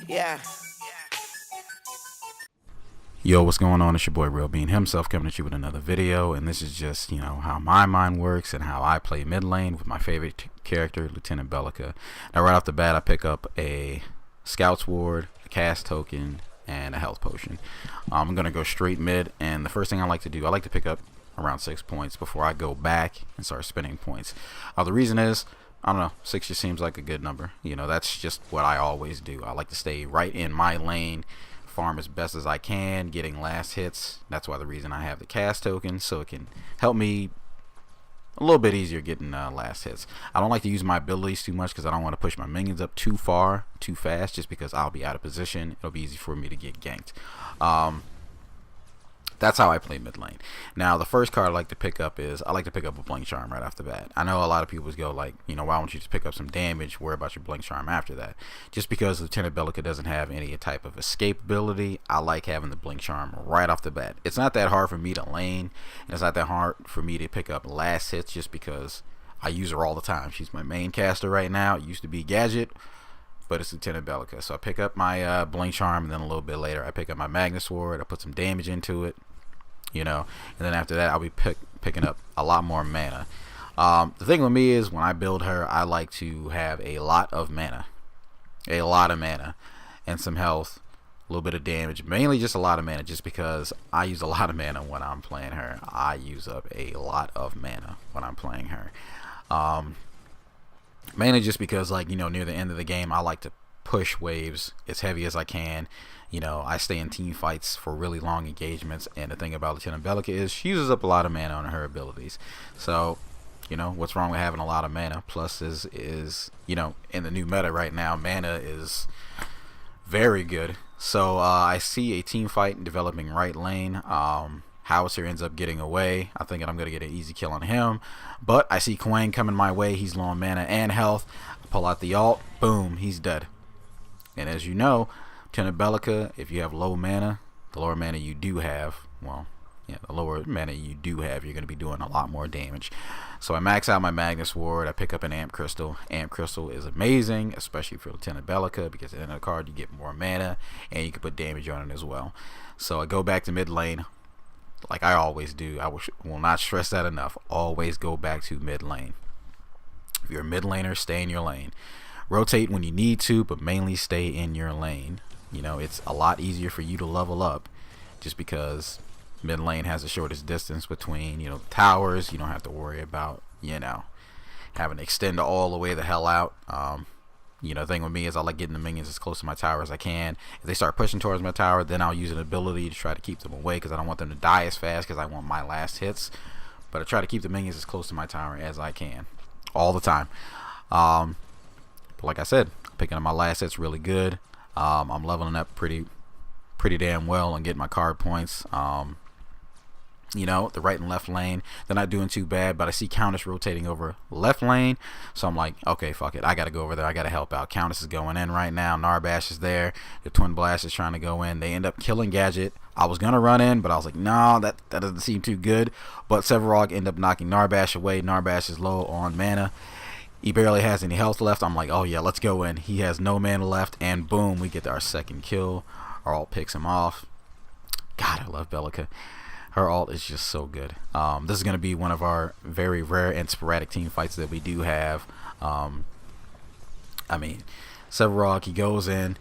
Yeah. Yo, what's going on? It's your boy Real Bean himself coming at you with another video, and this is just, how my mind works and how I play mid lane with my favorite character, Lieutenant Bellica. Now, right off the bat, I pick up a Scout's Ward, a cast token, and a health potion. I'm going to go straight mid, and the first thing I like to do, I like to pick up around 6 points before I go back and start spending points. The reason is, I don't know, 6 just seems like a good number. That's just what I always do. I like to stay right in my lane, farm as best as I can, getting last hits. That's why the reason I have the cast token, so it can help me a little bit easier getting last hits. I don't like to use my abilities too much because I don't want to push my minions up too far, too fast, just because I'll be out of position. It'll be easy for me to get ganked. That's how I play mid lane. Now, the first card I like to pick up is, I like to pick up a Blink Charm right off the bat. I know a lot of people go like, why don't you just pick up some damage, worry about your Blink Charm after that? Just because Lieutenant Bellica doesn't have any type of escape ability, I like having the Blink Charm right off the bat. It's not that hard for me to lane, and it's not that hard for me to pick up last hits just because I use her all the time. She's my main caster right now. It used to be Gadget, but it's Lieutenant Bellica. So I pick up my Blink Charm, and then a little bit later I pick up my Magnus Sword. I put some damage into it, and then after that I'll be picking up a lot more mana. The thing with me is, when I build her, I like to have a lot of mana, and some health, a little bit of damage, mainly just a lot of mana, just because I use a lot of mana when I'm playing her. I use up a lot of mana when I'm playing her. Mainly just because, near the end of the game, I like to push waves as heavy as I can. I stay in team fights for really long engagements, and the thing about Lieutenant Bellica is she uses up a lot of mana on her abilities. So, what's wrong with having a lot of mana? Plus is in the new meta right now, mana is very good. So I see a team fight developing right lane. Howitzer ends up getting away. I think I'm going to get an easy kill on him. But I see Quang coming my way. He's low on mana and health. I pull out the ult. Boom. He's dead. And as you know, Lieutenant Bellica, if you have low mana, the lower mana you do have, the lower mana you do have, you're going to be doing a lot more damage. So I max out my Magnus Ward. I pick up an Amp Crystal. Amp Crystal is amazing, especially for Lieutenant Bellica, because at the end of the card you get more mana, and you can put damage on it as well. So I go back to mid lane, like I always do. I will not stress that enough. Always go back to mid lane. If you're a mid laner, stay in your lane. Rotate when you need to, but mainly stay in your lane. It's a lot easier for you to level up, just because mid lane has the shortest distance between the towers. You don't have to worry about having to extend all the way the hell out. The thing with me is, I like getting the minions as close to my tower as I can. If they start pushing towards my tower, then I'll use an ability to try to keep them away, because I don't want them to die as fast, because I want my last hits. But I try to keep the minions as close to my tower as I can all the time. But like I said, picking up my last hits really good. I'm leveling up pretty damn well and getting my card points. The right and left lane, they're not doing too bad, but I see Countess rotating over left lane, so I'm like, okay, fuck it, I gotta go over there, I gotta help out. Countess is going in right now, Narbash is there, the Twin Blast is trying to go in. They end up killing Gadget. I was gonna run in, but I was like, no, that doesn't seem too good. But Sevarog end up knocking Narbash away. Narbash is low on mana. He barely has any health left. I'm like, oh yeah, let's go in. He has no mana left, and boom, we get our second kill. Our ult picks him off. God, I love Bellica. Her ult is just so good. This is going to be one of our very rare and sporadic team fights that we do have. Sevarog, he goes in.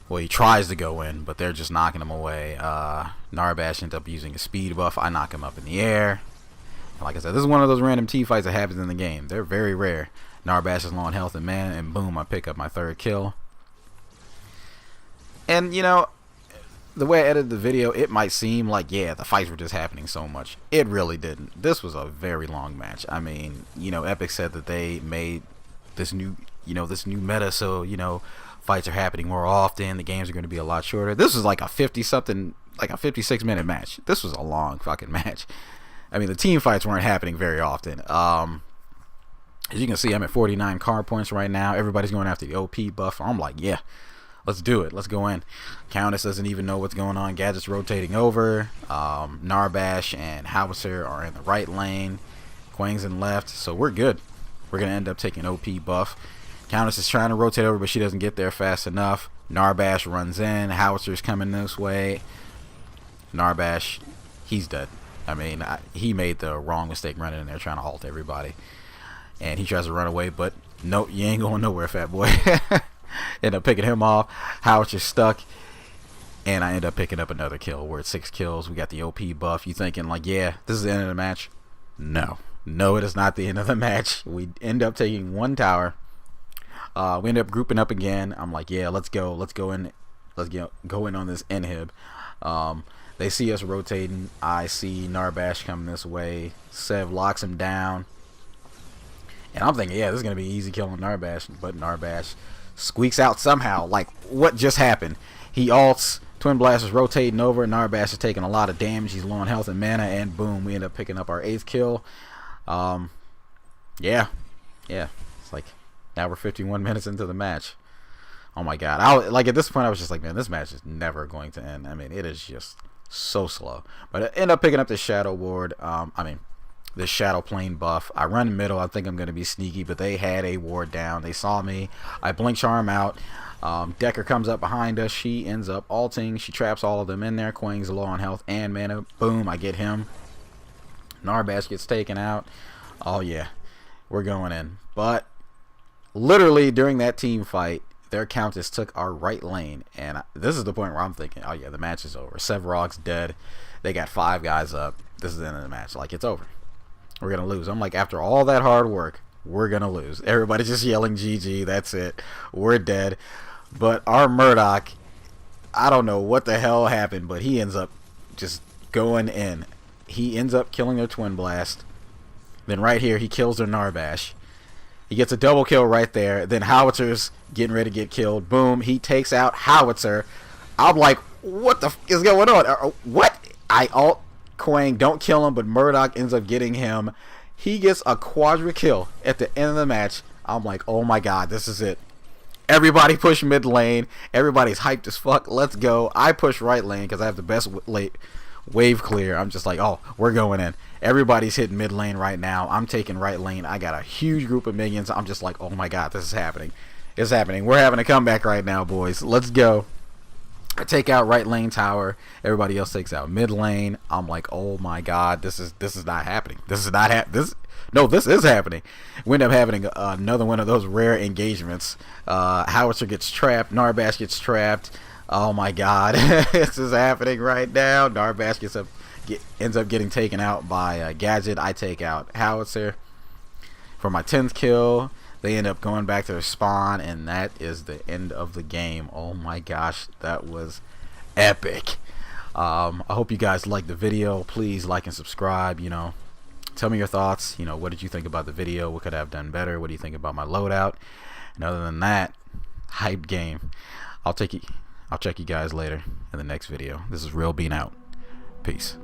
Well, he tries to go in, but they're just knocking him away. Narbash ends up using a speed buff. I knock him up in the air. And like I said, this is one of those random team fights that happens in the game. They're very rare. Narbash is low on health and mana, and boom, I pick up my third kill. And, the way I edited the video, it might seem like, yeah, the fights were just happening so much. It really didn't. This was a very long match. Epic said that they made this new meta, so, fights are happening more often. The games are going to be a lot shorter. This was like a 56-minute match. This was a long fucking match. The team fights weren't happening very often. As you can see, I'm at 49 card points right now. Everybody's going after the OP buff. I'm like, yeah, let's do it. Let's go in. Countess doesn't even know what's going on. Gadget's rotating over. Narbash and Howitzer are in the right lane. Quang's in left. So we're good. We're going to end up taking OP buff. Countess is trying to rotate over, but she doesn't get there fast enough. Narbash runs in. Howitzer's coming this way. Narbash, he's dead. I mean, he made the wrong mistake running in there trying to halt everybody. And he tries to run away, but no, you ain't going nowhere, fat boy. End up picking him off. Howitzer's stuck. And I end up picking up another kill. We're at 6 kills. We got the OP buff. You thinking like, yeah, this is the end of the match? No. No, it is not the end of the match. We end up taking 1 tower. We end up grouping up again. I'm like, yeah, let's go in. Let's go in on this inhib. They see us rotating. I see Narbash coming this way. Sev locks him down. And I'm thinking, yeah, this is going to be easy killing Narbash. But Narbash squeaks out somehow. Like, what just happened? He ults. Twin Blast is rotating over. Narbash is taking a lot of damage. He's low on health and mana. And boom, we end up picking up our 8th kill. Yeah. It's like, now we're 51 minutes into the match. Oh my god. Like, at this point, I was just like, man, this match is never going to end. I mean, it is just so slow. But I end up picking up the Shadow Ward. The Shadow Plane buff. I run middle. I think I'm going to be sneaky, but they had a ward down. They saw me. I blink charm out. Decker comes up behind us. She ends up ulting. She traps all of them in there. Quang's low on health and mana. Boom, I get him. Narbash gets taken out. Oh yeah, we're going in. But literally during that team fight, their Countess took our right lane, and this is the point where I'm thinking, oh yeah, the match is over. Sevarog's dead. They got 5 guys up. This is the end of the match. Like, it's over. We're gonna lose. I'm like, after all that hard work, we're gonna lose. Everybody's just yelling GG. That's it. We're dead. But our Murdoch, I don't know what the hell happened, but he ends up just going in. He ends up killing their Twin Blast. Then right here, he kills their Narbash. He gets a double kill right there. Then Howitzer's getting ready to get killed. Boom. He takes out Howitzer. I'm like, what the f is going on? What? I ult Quang. Don't kill him, but Murdoch ends up getting him. He gets a quadra kill at the end of the match. I'm like, oh my god, this is it. Everybody push mid lane. Everybody's hyped as fuck. Let's go. I push right lane because I have the best wave clear. I'm just like, oh, we're going in. Everybody's hitting mid lane right now. I'm taking right lane. I got a huge group of minions. I'm just like, oh my god, this is happening. It's happening. We're having a comeback right now, boys. Let's go. I take out right lane tower. Everybody else takes out mid lane. I'm like, oh my god, this is not happening. This is not this is happening. We end up having another one of those rare engagements. Howitzer gets trapped. Narbash gets trapped. Oh my god, this is happening right now. Narbash ends up getting taken out by Gadget. I take out Howitzer for my 10th kill. They end up going back to their spawn, and that is the end of the game. Oh my gosh, that was epic. I hope you guys liked the video. Please like and subscribe. Tell me your thoughts. What did you think about the video? What could I have done better? What do you think about my loadout? And other than that, hype game. I'll check you guys later in the next video. This is Real Bean out. Peace.